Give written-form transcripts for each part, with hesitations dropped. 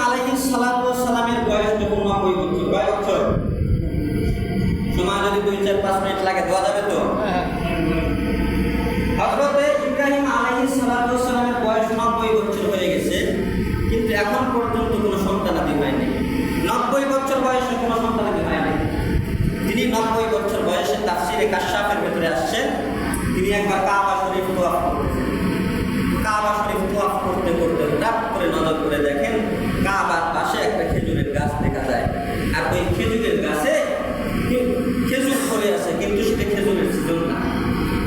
আলাইহিস সালাতু ওয়াস সালামের বয়স যখন 90 বছর, কয় বছর? সময় যদি 2-4-5 মিনিট লাগে দেওয়া যাবে তো? হযরতে ইব্রাহিম আলাইহিস সালাতু ওয়াস সালামের বয়স 90 বছর হয়ে গেছে, কিন্তু এখন পর্যন্ত কোনো সন্তানাদি হয়নি। 90 বছর বয়সে কোনো সন্তানাদি হয়নি। তিনি 90 বছর বয়সে তাফসিরে কাশফের ভিতরে আসছেন, তিনি একবার কাবা শরীফ তোয়াফ করতেছেন। কাবা শরীফ তোয়াফ করতে করতে হঠাৎ করে নজর করে দেখেন কাবার পাশে একটা খেজুরের গাছ দেখা যায়, আর ওই খেজুরের গাছে খেজুর ধরে আছে, কিন্তু সেটা খেজুরের সিজন না,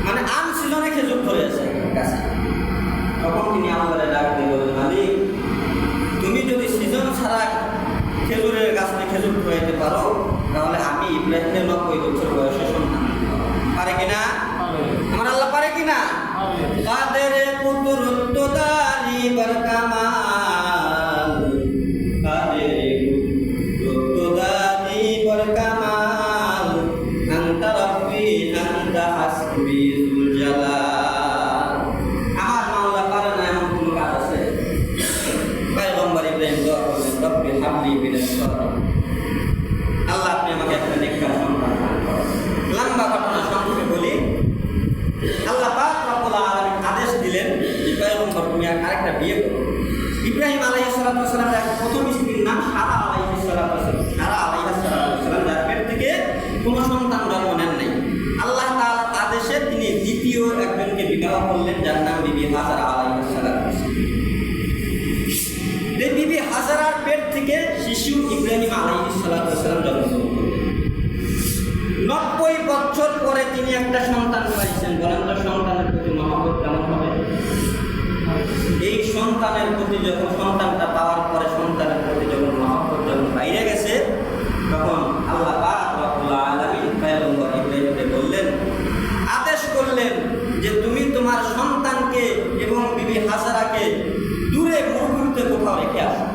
মানে আন সিজনে খেজুর ধরে আছে গাছে। তখন তিনি আল্লাহরে ডাক দিয়ে বলেন, মালিক তুমি যদি সিজন ছাড়া খেজুরের গাছটি খেজুর ধরাইতে পারো, তাহলে আমি ইব্রাহিমের 90 বছর বয়সে সন্তান পারে কিনা? আমার আল্লাহ পারে কিনা? কাদের কুদরত দানি বরকামাল, কাদের কুদরত দানি বরকামাল, আনতা রব্বি আনতা হাসবি যুল জালাল। আমার মাওলা পারে না এমন কোন কাজ আছে? পয়গম্বর ইব্রাহিম দোয়া করলেন, রব্বি হাবলি মিনাস সালিহিন, আল্লাহ আপনি আমাকে একটা নেককার সন্তান দান করুন। লম্বা ঘটনা সংক্ষেপে বলি, আল্লাহ পাক রব্বুল আলামিন আদেশ দিলেন যে পয়গম্বর তুমি আরেকটা বিয়ে করো। ইব্রাহিম আলাইহিস সালাতু ওয়াস সালামের প্রথম স্ত্রীর নাম সারা আলাইহিস সালাতু ওয়াস সালাম। সারা আলাইহিস সালাতু ওয়াস সালাম যার পেট থেকে কোনো সন্তান জন্ম নেন নাই, আল্লাহ তাআলার আদেশে তিনি দ্বিতীয় একজনকে বিবাহ করলেন, যার নাম বিবি হাজারা আলাইহিস সালাতু ওয়াস সালাম। এই বিবি হাজারার পেট থেকে শিশু ইব্রাহিম আলাইহিস সালাতু ওয়াস সালাম জন্মগ্রহণ করলেন। 90 বছর পরে তিনি একটা সন্তান পাইছেন। বলেন তো সন্তানের প্রতি মহব্বত কেমন হবে? এই সন্তানের প্রতি যখন সন্তানটা পাওয়ার পরে সন্তানের প্রতি যখন মহব্বত যখন বাইরে গেছে, তখন আল্লাহ পাক রব্বুল আলামিন পয়গম্বর ইব্রাহিমকে বললেন, আদেশ করলেন যে তুমি তোমার সন্তানকে এবং বিবি হাজারাকে দূরে মরুভূমিতে কোথাও রেখে আসো।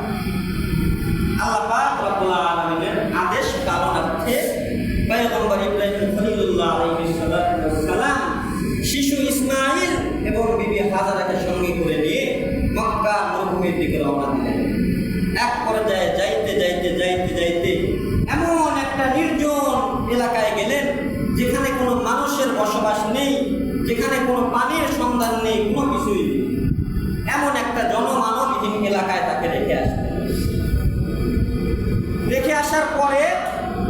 আল্লাহ পাক রব্বুল আলামিনের আদেশ পালনার্থে পয়গম্বর ইব্রাহিম খলিলুল্লাহ আলাইহিস সালাতু ওয়াস সালাম শিশু ইসমাঈল এবং বিবি হাজারাকে সঙ্গে করে নিয়ে মক্কা মরুভূমির দিকে রওনা দিলেন। এক পর্যায়ে যাইতে যাইতে যাইতে যাইতে এমন একটা নির্জন এলাকায় গেলেন যেখানে কোনো মানুষের বসবাস নেই, যেখানে কোনো পানির সন্ধান নেই, কোনো কিছুই নেই। এমন একটা জনমানবহীন এলাকায় তাকে রেখে আসলেন। রেখে আসার পরে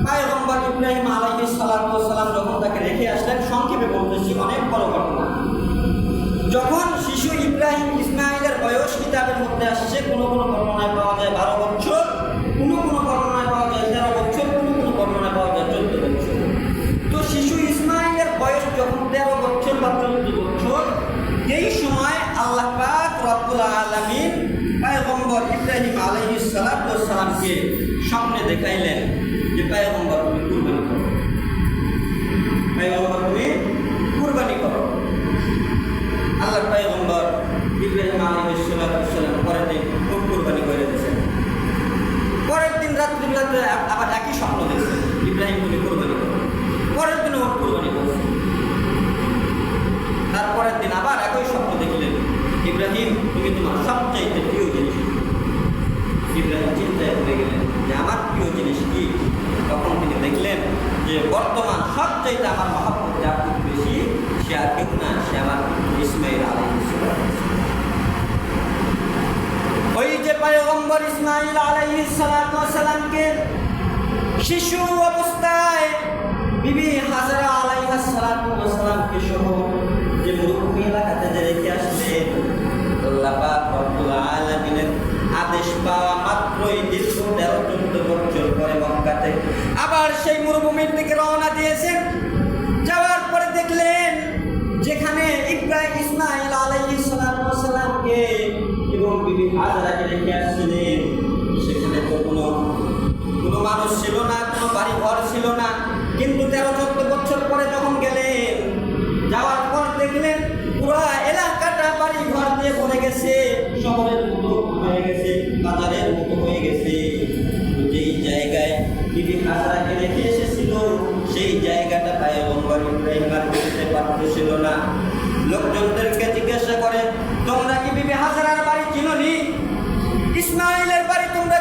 পয়গম্বর ইব্রাহিম আলাইহিস সালাতু ওয়াস সালাম যখন তাকে রেখে আসলেন, সংক্ষেপে বলতেছি, অনেক বড় ঘটনা। যখন শিশু ইব্রাহিম ইসমাঈলের বয়স কিতাবের মধ্যে আসছে, কোনো কোনো বর্ণনায় পাওয়া যায় 12 বছর, কোনো কোনো বর্ণনায় পাওয়া যায় 13 বছর, কোনো কোনো বর্ণনায় পাওয়া যায় 14 বছর। তো শিশু ইসমাঈলের বয়স যখন 13 বছর বা 14 বছর, এই সময় আল্লাহ পাক রব্বুল আলামিন পয়গম্বর ইব্রাহিম আলাইহিস সালাতু ওয়াস সালামকে স্বপ্নে দেখাইলেন যে পয়গম্বর তুমি কুরবানি করো, পয়গম্বর তুমি কুরবানি করো। আল্লাহ পয়গম্বর ইব্রাহিম আলাইহিস সালাতু ওয়াস সালাম পরের দিন কুরবানি করে দিয়েছেন। পরের দিন রাত্রিবেলাতে আবার একই স্বপ্ন দেখছেন, ইব্রাহিম তুমি কুরবানি করো। পরের দিন ওর কুরবানি করছেন। তারপরের দিন আবার একই স্বপ্ন দেখলেন, ইব্রাহিম তুমি তোমার সবচাইতে প্রিয় জিনিস। ইব্রাহিম চিন্তায় পড়ে গেলেন যে আমার প্রিয় জিনিস কি? তখন তিনি দেখলেন যে বর্তমান সবচাইতে আমার মহব্বত যার খুব বেশি, সে আর কেউ না, সে আমার ইসমাঈল আলাইহিস সালাম। ওই যে পয়গম্বর ইসমাঈল আলাইহিস সালামকে শিশু অবস্থায় বিবি হাজারা আলাইহিস সালামকে সহ যে মরুভূমি এলাকাতে যে রেখে আসলেন, আল্লাহ পাক রব্বুল আলামিনের আদেশ পাওয়া মাত্রই দীর্ঘ 13-14 বছর পরে মক্কাতে আবার সেই মরুভূমির দিকে রওনা দিয়েছেন। যাওয়ার পরে দেখলেন যেখানে ইব্রাহিম ইসমাঈল আলাইহিস সালামকে এবং বিবি হাজারাকে রেখে আসছিলেন, সেখানে তো কোনো মানুষ ছিল না, কোনো বাড়ি ঘর ছিল না। কিন্তু 13-14 বছর পরে যখন গেলেন, যাওয়ার পর দেখলেন পুরো এলাকাটা বাড়ি ঘর দিয়ে ভরে গেছে, শহরের মতো হয়ে গেছে, বাজারের মতো হয়ে গেছে। যেই জায়গায় বিবি হাজারাকে রেখে এসেছিল, সেই জায়গাটা পয়গম্বর ইব্রাহিম আর বুঝতে পারতেছিল না। লোকজনদেরকে জিজ্ঞাসা করে, তোমরা কি বিবি হাজারার বাড়ি চিনোনি? ইসমাঈলের বাড়ি তোমরা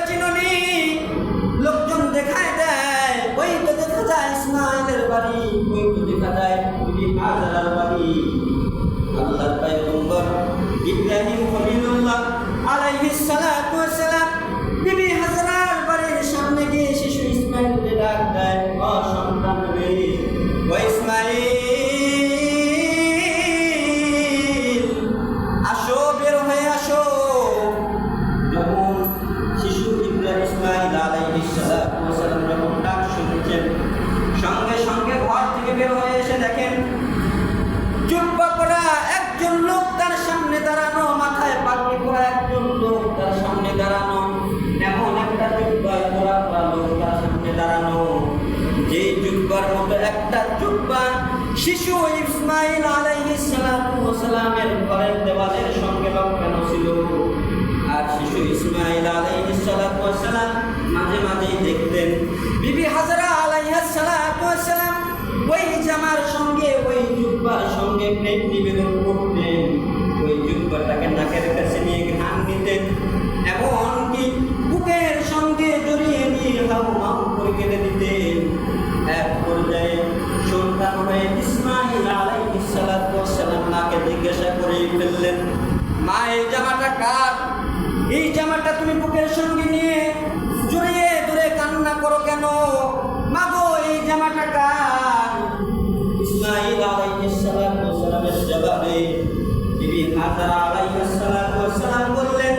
ইব্রাহিম খলিলুল্লাহ আলাইহিস সালাতু ওয়াস সালাম বিবি হাজরার বাড়ির সামনে গিয়ে শিশু ইসমাঈলকে ডাক দেয়, ও সন্তান রে, ও ইসমাঈল, আসো, বের হয়ে আসো। যখন শিশু ইসমাঈল আলাইহিস সালাতু ওয়াস সালাম যখন ডাক শুনছেন, সঙ্গে সঙ্গে ঘর থেকে বের হয়ে এসে দেখেন জুব্বা পরা একজন লোক তার সামনে দাঁড়ানো, মাথায় পাগড়ি পরা একজন লোক তার সামনে দাঁড়ানো, এমন একটা জুব্বা পরা লোক তার সামনে দাঁড়ানো, যে জুব্বার মতো একটা জুব্বা শিশু ইসমাঈল আলাইহিস সালাতু ওয়াস সালামের ঘরের দেওয়ালের সঙ্গে লাগানো ছিল। আর শিশু ইসমাঈল আলাইহিস সালাতু ওয়াস সালাম মাঝে মাঝেই দেখতেন বিবি হাজরা আলাইহিস সালাতু ওয়াস সালাম ওই জামার সঙ্গে, ওই জুব্বার সঙ্গে প্রেম নিবেদন করতেন, ওই জুব্বাটাকে নাকের কাছে নিয়ে ঘ্রাণ নিতেন, এমনকি বুকের সঙ্গে জড়িয়ে নিয়ে হাউ মাউ করে কেঁদে দিতেন। এক পর্যায়ে সন্তান হয়ে ইসমাঈল আলাইহিস সালাতু ওয়াস সালাম মাকে জিজ্ঞাসা করে ফেললেন, মা, এই জামাটা কার? এই জামাটা তুমি বুকের সঙ্গে নিয়ে জড়িয়ে ধরে কান্না করো কেন? মাগো, এই জামাটা কার? ইসমাঈল আলাইহিস সালাতু ওয়াস সালামের জবাবে বিবি হাজরা আলাইহিস সালাতু ওয়াস সালাম বললেন,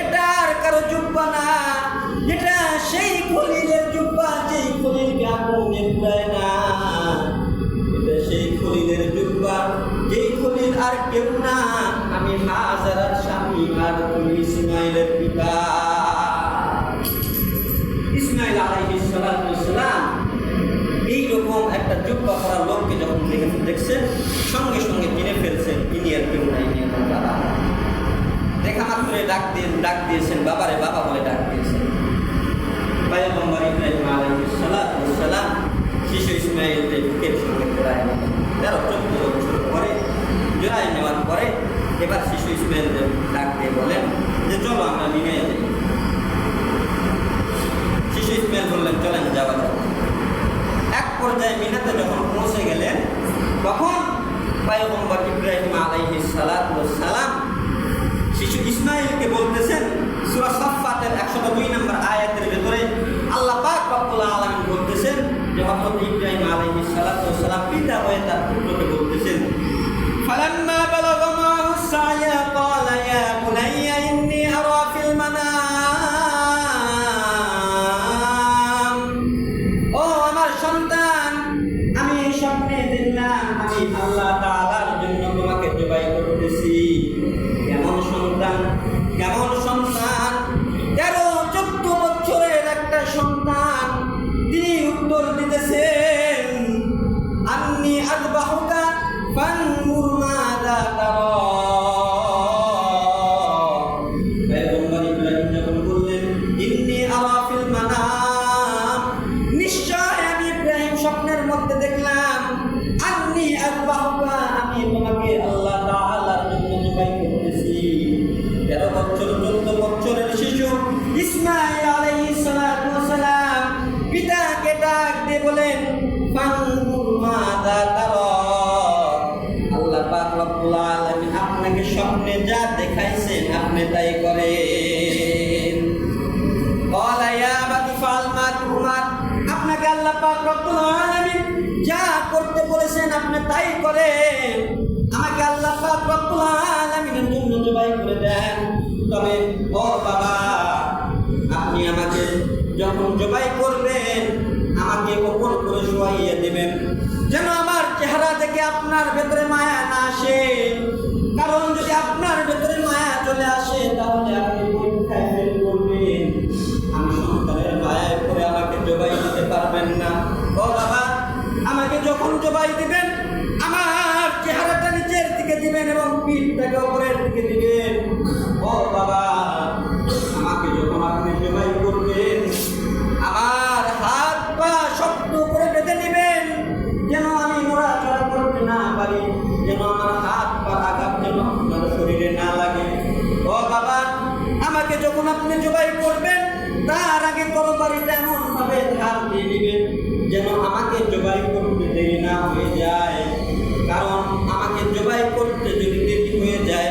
এটা আর কারো জুব্বা না, এটা সেই খলিলের জুব্বা, যেই খলিলকে আগুনে পুড়ায় না। এটা সেই খলিলের জুব্বা, যেই খলিল আর কেউ না, আমি হাজরার স্বামী আর তুমি ইসমাঈলের পিতা। ইসমাঈল আলাইহিস সালাতু ওয়াস সালাম এইরকম একটা জুব্বা পরা লোককে যখন দেখছেন, সঙ্গে সঙ্গে কিনে ফেলছেন, ইনি আর কেউ নাই, ইনি আমার বাবা। দেখা মাত্র ডাক দিয়েছেন, বাবারে বাবা বলে ডাক দিয়েছেন। পয়গম্বর ইব্রাহিম আলাইহিস সালাতু ওয়াস সালাম শিশু ইসমাঈলকে বুকের সঙ্গে জড়ায় নিলেন। 13-14 বছর পরে জড়ায় নেওয়ার পরে এবার শিশু ইসমাঈলকে ডাক দিয়ে বলেন যে চলো আমরা মিনে যাই। শিশু ইসমাঈল বললেন, চলেন যাওয়া যাক। এক পর্যায়ে মিনাতে যখন পৌঁছে গেলেন, তখন পয়গম্বর ইব্রাহিম আলাইহিস সালাতু ওয়াস সালাম শিশু ইসমাঈলকে বলতেছেন, সূরা সাফফাতের 102 নম্বর আয়াতের ভিতরে আল্লাহ পাক রব্বুল আলামিন বলতেছেন যে হযরত ইব্রাহিম আলাইহিস সালাতু ওয়াস সালাম পিতা হয়ে তার পুত্রকে বলতেছেন, ফালাম্মা বালাগা মাহু সায়া ক্বালা ইয়া বুনাইয়া ইন্নী আরা ফিল মানাম, ও আমার সন্তান, আমি স্বপ্নে দেখলাম আমি আল্লাহ তাআলার জন্য তোমাকে জবাই করতেছি। কেমন সন্তান, কেমন সন্তান? 13-14 বছরের একটা সন্তান। তিনি উত্তর দিতেছেন, আন্নী আযবাহুকা ফানজুর মাযা তারা। পয়গম্বর ইব্রাহিম যখন বললেন, ইন্নী আরা ফিল মানাম, নিশ্চয় আমি ইব্রাহিম স্বপ্নের মধ্যে দেখলাম, আন্নী আযবাহুকা, আমি তোমাকে আল্লাহ তাআলার জন্য জবাই করতেছি। 13 বছর 14 বছরের শিশু ইসমাঈল আলাইহিস সালাতু ওয়াস সালাম পিতাকে ডাক দিয়ে বলেন, ফানজুর মাযা তারা, আল্লাহ পাক রব্বুল আলামিন আপনাকে স্বপ্নে যা দেখাইছেন আপনি তাই করেন। ক্বালা ইয়া আবাতি ফাআল মা তুমার, আপনাকে আল্লাহ পাক রব্বুল আলামিন যা করতে বলেছেন আপনি তাই করেন। আমাকে আল্লাহ পাক রব্বুল আলামিনের জন্য জবাই করে দেন। তবে ও বাবা, আপনি আমাকে যখন জবাই করবেন আমাকে ওপর করে শোয়াইয়া দেবেন, যেন আমার চেহারা থেকে আপনার ভেতরে মায়া না আসে। কারণ যদি আপনার ভেতরে মায়া চলে আসে তাহলে আপনি পরীক্ষায় ফেল করবেন, আমি সন্তানের মায়ায় পড়ে আমাকে জবাই দিতে পারবেন না। ও বাবা, আমাকে যখন জবাই দিবেন আমার চেহারাটা নিচের দিকে দিবেন এবং পিঠটাকে উপরের দিকে দিবেন। ও বাবা, আমাকে যখন আপনি জবাই করবেন আমার হাত পা শক্ত করে বেঁধে নেবেন, যেন আমি নড়াচড়া করতে না পারি, যেন আমার হাত পা আঘাত যেন আপনার শরীরে না লাগে। ও বাবা, আমাকে যখন আপনি জবাই করবেন তার আগে তরবারিটা এমন ভাবে ধার দিয়ে দিবেন যেন আমাকে জবাই করতে দেরি না হয়ে যায়। কারণ আমাকে জবাই করতে যদি দেরি হয়ে যায়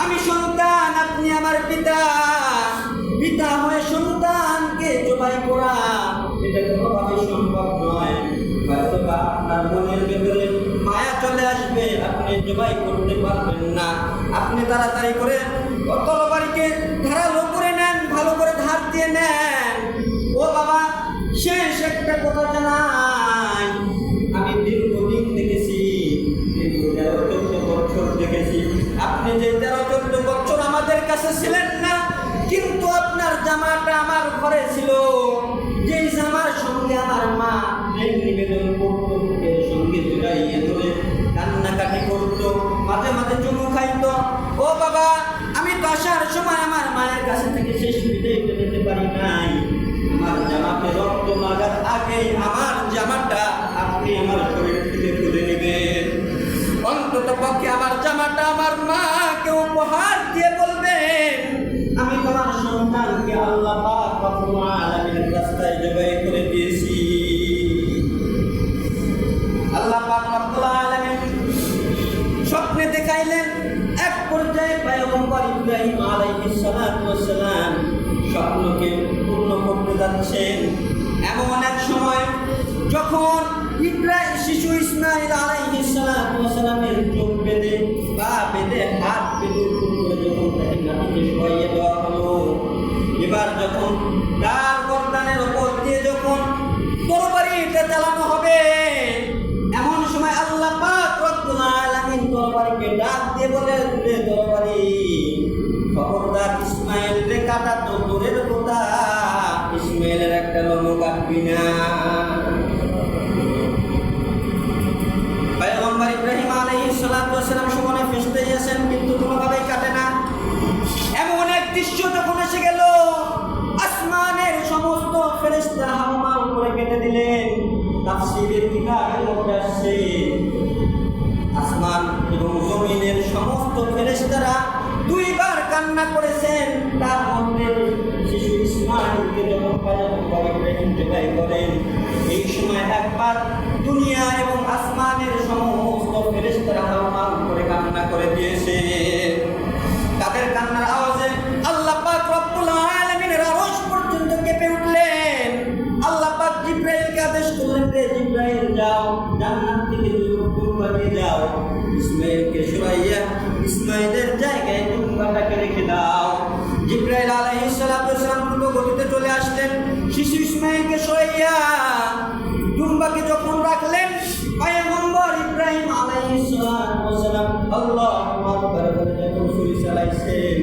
আমি পিতা, পিতা হয়ে সন্তানকে জবাই করা এটা কোনোভাবেই সম্ভব নয়। হয়তো বা আপনার মনের ভেতরে মায়া চলে আসবে, আপনি জবাই করতে পারবেন না। আপনি তাড়াতাড়ি করে তরবারিকে ধারালো করে নেন, ভালো করে ধার দিয়ে নেন। ও বাবা, শেষ একটা কথা জানাই, আমি দীর্ঘদিন দেখেছি, দীর্ঘ 13-14 বছর দেখেছি। আপনি যে 13-14 বছর আমাদের কাছে ছিলেন না, কিন্তু আপনার জামাটা আমার ঘরে ছিল। যেই জামার সঙ্গে আমার মা নিবেদন করতো, এর সঙ্গে জড়াইয়ে ধরে কান্নাকাটি করতো, মাঝে মাঝে চুমু খাইতো। ও বাবা, আমি তো আসার সময় আমার মায়ের কাছে থেকে শেষ বিদায় নিতে পারি নাই। আমার জামাতে রক্ত লাগার আগে আমার জামাটা আপনি আমার শরীর থেকে তুলে নেবেন। অন্তত পক্ষে আমার জামাটা আমার মাকে উপহার দিয়ে বলবেন, আমি তোমার সন্তানকে আল্লাহ পাক রব্বুল আলামিনের রাস্তায় জবাই করে দিয়েছি। আল্লাহ পাক রব্বুল আলামিন স্বপ্নে দেখাইলেন। এক পর্যায়ে পয়গম্বর ইব্রাহিম আলাইহিস সালাতু ওয়াস সালাম স্বপ্নকে পূর্ণ করতে যাচ্ছেন। এমন এক সময় যখন শিশু ইসমাইল আলাইহিস সালাতু ওয়াস সালামের চোখ বেঁধে পা বেঁধে হাত বেঁধে করে যখন তাকে মাটিতে শোয়াইয়ে দেওয়া হলো, এবার যখন তার গর্দানের উপর দিয়ে যখন তরবারিটা চালানো হবে, এমন সময় আল্লাহ পাক রব্বুল আলামিন তরবারিকে ডাক দিয়ে বলে, তরবারি খবরদার ইসমাইল রে কাটা তো দূরের কথা, ইসমাইলের একটা লোমও কাটবি না। পয়গম্বর ইব্রাহিম আলাইহিস সালাতু ওয়াস সালাম সমানে ফেসতে গিয়েছেন, কিন্তু কোনোভাবেই কাটে না। এমন এক দৃশ্য যখন এসে গেল, আসমানের সমস্ত ফেরেশতা হাওমার উপরে কেটে দিলেন। তাফসীরের কিতাবের মধ্যে আসছে, আসমান এবং জমিনের সমস্ত ফেরেশতারা দুইবার কান্না করেছেন। তার মধ্যে শিশু ইসমাইলকে যখন পয়গম্বর ইব্রাহিম জবাই করেন, এই সময় একবার দুনিয়া এবং আসমানের সমস্ত ফেরেশতারা হাওমার উপরে কান্না করে দিয়েছে। তাদের কান্নার আওয়াজে আল্লাহ পাক রব্বুল আলামিনের আরশ পর্যন্ত কেঁপে উঠলেন। আল্লাহ পাক জিবরাইলকে আদেশ করলেন, রে জিবরাইল যাও, জান্নাত থেকে দুম্বা নিয়ে যাও, ইসমাইলকে সরাইয়া ইসমাইলের জায়গায় দুম্বাটাকে রেখে দাও। জিবরাইল আলাইহিস সালাতু ওয়াস সালাম দ্রুত গতিতে চলে আসলেন। শিশু ইসমাইলকে সরাইয়া দুম্বাকে যখন রাখলেন, পয়গম্বর ইব্রাহিম আলাইহিস সালাতু ওয়াস সালাম আল্লাহু আকবার বলে যখন ছুরি চালাইছেন,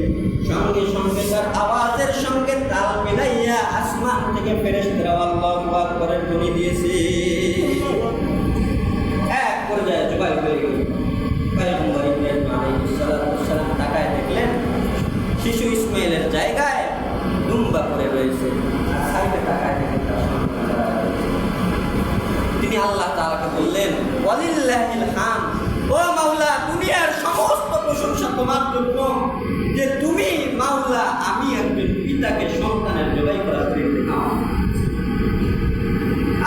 সঙ্গে সঙ্গে তার আওয়াজের সঙ্গে তাল মিলাইয়া আসমান থেকে ফেরেশতারা আল্লাহু আকবারের ধ্বনি দিয়েছে। এক পর্যায়ে জবাই হয়ে গেল। পয়গম্বর ইব্রাহিম আলাইহিস সালাতু ওয়াস সালাম তাকায় দেখলেন শিশু ইসমাইলের জায়গায় দুম্বা পড়ে রয়েছে। সাইডে তাকায় দেখেন তিনি আল্লাহ তাআলাকে বললেন, ওয়ালিল্লাহিল হামদ, ও মাওলা, দুনিয়ার সমস্ত প্রশংসা তোমার জন্য যে তুমি মাওলা আমি একজন পিতাকে সন্তানের জবাই করার নির্দেশ।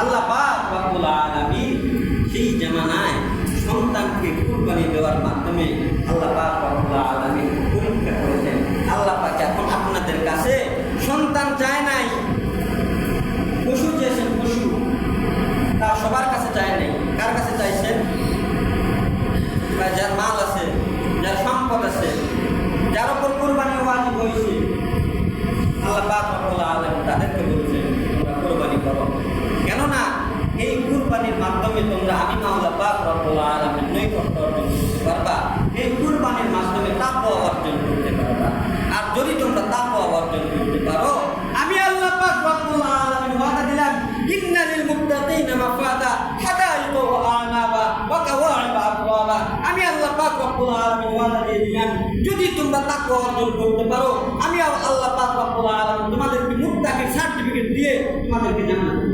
আল্লাহ পাক রব্বুল আলামিন সেই জামানায় সন্তানকে কুরবানি দেওয়ার মাধ্যমে আল্লাহ পাক রব্বুল আলামিন পরীক্ষা করেছেন। আল্লাহ পাক এখন আপনাদের কাছে সন্তান চায় নাই, পশু চেয়েছেন, পশু তা সবার কাছে চায় নাই। কার কাছে চাইছেন? যার মাল আছে, যার সম্পদ আছে, যার উপর কুরবানি ওয়াজিব হয়েছে, আল্লাহ পাক রব্বুল আলামিন তাদেরকে বলছেন তোমরা কুরবানি করো। কেননা এই কুরবানির মাধ্যমে তোমরা আমি আল্লাহ পাক রব্বুল আলামিন নৈকট্য অর্জন করতে পারবা। এই কুরবানির মাধ্যমে তাকওয়া অর্জন করতে পারবা। আর যদি তোমরা তাকওয়া অর্জন করতে পারো, আমি আল্লাহ পাক রব্বুল আলামিন ওয়াদা দিলাম, ইন্না লিল মুত্তাকিনা মাফাদা হাদাইকা ওয়া আনাবা ওয়া কাওয়াইবা আতরাবা। আমি আল্লাহ পাক রব্বুল আলামিন ওয়াদা দিয়ে দিলাম, যদি তোমরা তাকওয়া অর্জন করতে পারো, আমি আল্লাহ পাক রব্বুল আলামিন তোমাদেরকে মুত্তাকির সার্টিফিকেট দিয়ে তোমাদেরকে জান্নাত দেব।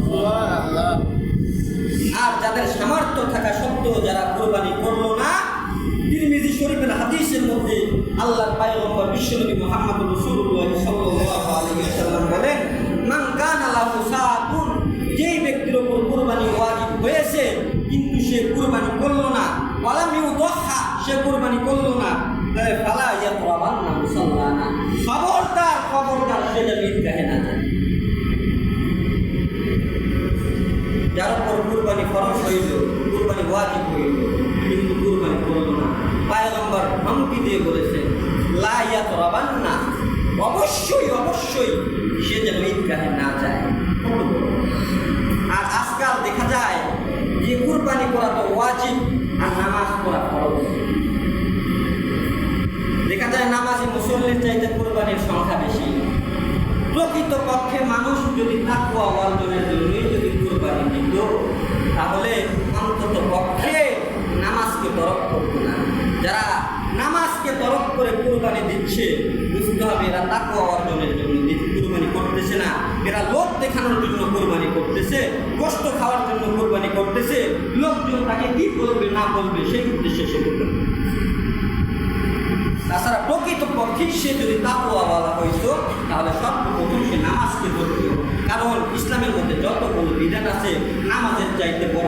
সুবহানাল্লাহ। আর যাদের সামর্থ্য থাকা সত্ত্বেও যারা কুরবানি করলো না, তিরমিজি শরীফের হাদিসের মধ্যে আল্লাহর পয়গম্বর বিশ্বনবী মুহাম্মদ রাসূলুল্লাহ সাল্লাল্লাহু আলাইহি ওয়াসাল্লাম বলেন, মান কানা লাহু সাআতুন, যেই ব্যক্তির উপর কুরবানি ওয়াজিব হয়েছে কিন্তু সে কুরবানি করলো না, ওয়ালাম ইউদহা, সে কুরবানি করলো না, তাহলে ফালা ইয়াকরাবান্না মুসাল্লানা, খবরদার খবরদার সে যেন ঈদগাহে না যায়। যার উপর কুরবানি ফরজ হইল, কুরবানি ওয়াজিব হইল, কিন্তু কুরবানি করল না, পয়গম্বর হুমকি দিয়ে বলেছেন লা ইয়াতরাবান্না, অবশ্যই অবশ্যই সে যেন ঈদগাহে না যায়। আর আজকাল দেখা যায় যে কুরবানি করা তো ওয়াজিব আর নামাজ পড়া ফরজ। দেখা যায় নামাজি মুসল্লির চাইতে কুরবানির সংখ্যা বেশি। প্রকৃত পক্ষে মানুষ যদি তাকওয়া অর্জনের জন্যই যদি কুরবানি দিত, তাহলে অন্তত পক্ষে নামাজকে তরক করত না। যারা নামাজকে তরক করে কুরবানি দিচ্ছে, বুঝতে হবে এরা তাকওয়া অর্জনের জন্য কুরবানি করতেছে না, এরা লোক দেখানোর জন্য কুরবানি করতেছে, কষ্ট খাওয়ার জন্য কুরবানি করতেছে, লোকজন তাকে কি বলবে না বলবে সেই উদ্দেশ্যে সে কুরবানি। তাছাড়া প্রকৃত পক্ষে সে যদি তাকওয়াওয়ালা হইতো, তাহলে সর্বপ্রথম সে নামাজকে ধরত। কারণ ইসলামের মধ্যে যতগুলো বিধান আছে, নামাজের চাইতে বড়